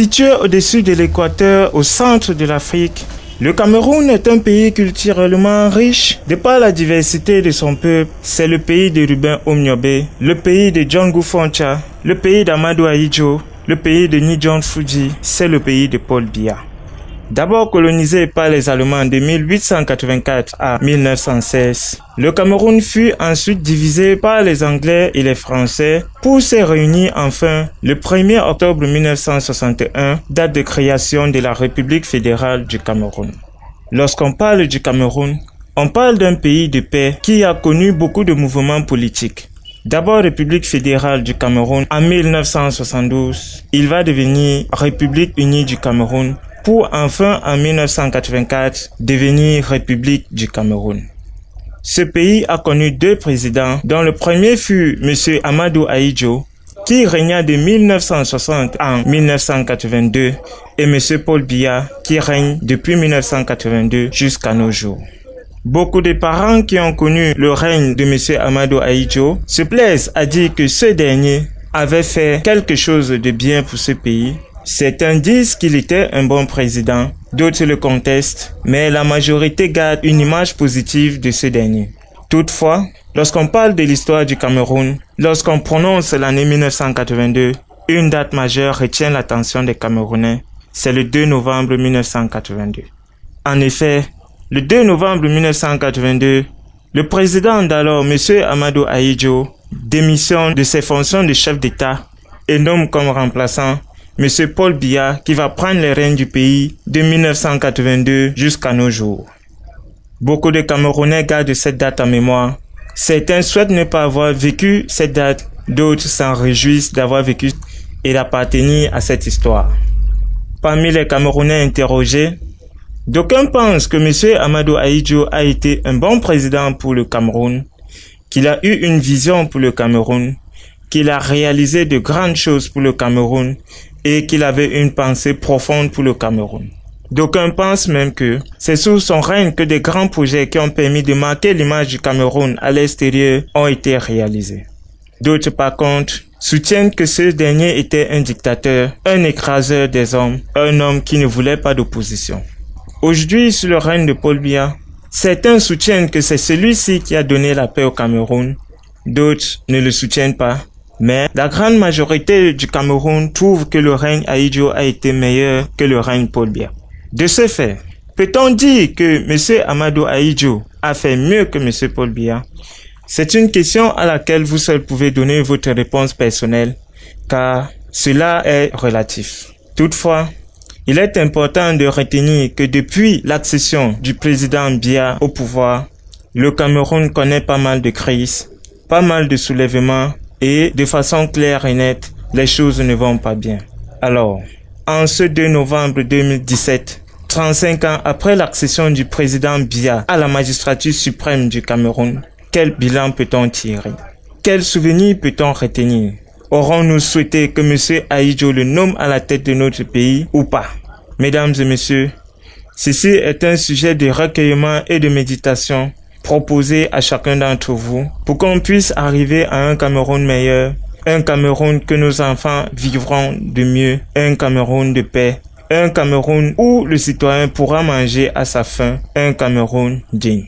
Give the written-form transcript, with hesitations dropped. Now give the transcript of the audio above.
Situé au-dessus de l'équateur, au centre de l'Afrique, le Cameroun est un pays culturellement riche. De par la diversité de son peuple, c'est le pays de Ruben Omniobe, le pays de Django Foncha, le pays d'Amadou Ahidjo, le pays de Nidjon Fuji, c'est le pays de Paul Biya. D'abord colonisé par les Allemands de 1884 à 1916, le Cameroun fut ensuite divisé par les Anglais et les Français pour se réunir enfin le 1er octobre 1961, date de création de la République fédérale du Cameroun. Lorsqu'on parle du Cameroun, on parle d'un pays de paix qui a connu beaucoup de mouvements politiques. D'abord République fédérale du Cameroun en 1972, il va devenir République unie du Cameroun pour enfin en 1984 devenir République du Cameroun. Ce pays a connu deux présidents dont le premier fut M. Amadou Ahidjo qui régna de 1960 à 1982 et M. Paul Biya qui règne depuis 1982 jusqu'à nos jours. Beaucoup de parents qui ont connu le règne de M. Amadou Ahidjo se plaisent à dire que ce dernier avait fait quelque chose de bien pour ce pays. Certains disent qu'il était un bon président, d'autres le contestent, mais la majorité garde une image positive de ce dernier. Toutefois, lorsqu'on parle de l'histoire du Cameroun, lorsqu'on prononce l'année 1982, une date majeure retient l'attention des Camerounais, c'est le 2 novembre 1982. En effet, le 2 novembre 1982, le président d'alors, M. Amadou Ahidjo, démissionne de ses fonctions de chef d'État et nomme comme remplaçant M. Paul Biya qui va prendre les rênes du pays de 1982 jusqu'à nos jours. Beaucoup de Camerounais gardent cette date en mémoire. Certains souhaitent ne pas avoir vécu cette date, d'autres s'en réjouissent d'avoir vécu et d'appartenir à cette histoire. Parmi les Camerounais interrogés, d'aucuns pensent que M. Amadou Ahidjo a été un bon président pour le Cameroun, qu'il a eu une vision pour le Cameroun, qu'il a réalisé de grandes choses pour le Cameroun et qu'il avait une pensée profonde pour le Cameroun. D'aucuns pensent même que c'est sous son règne que des grands projets qui ont permis de marquer l'image du Cameroun à l'extérieur ont été réalisés. D'autres par contre soutiennent que ce dernier était un dictateur, un écraseur des hommes, un homme qui ne voulait pas d'opposition. Aujourd'hui, sous le règne de Paul Biya, certains soutiennent que c'est celui-ci qui a donné la paix au Cameroun, d'autres ne le soutiennent pas. Mais la grande majorité du Cameroun trouve que le règne Ahidjo a été meilleur que le règne Paul Biya. De ce fait, peut-on dire que M. Amadou Ahidjo a fait mieux que M. Paul Biya? C'est une question à laquelle vous seul pouvez donner votre réponse personnelle, car cela est relatif. Toutefois, il est important de retenir que depuis l'accession du président Biya au pouvoir, le Cameroun connaît pas mal de crises, pas mal de soulèvements, et de façon claire et nette, les choses ne vont pas bien. Alors, en ce 2 novembre 2017, 35 ans après l'accession du président Biya à la magistrature suprême du Cameroun, quel bilan peut-on tirer? Quel souvenir peut-on retenir? Aurons-nous souhaité que M. Ahidjo le nomme à la tête de notre pays ou pas? Mesdames et messieurs, ceci est un sujet de recueillement et de méditation proposé à chacun d'entre vous pour qu'on puisse arriver à un Cameroun meilleur, un Cameroun que nos enfants vivront de mieux, un Cameroun de paix, un Cameroun où le citoyen pourra manger à sa faim, un Cameroun digne.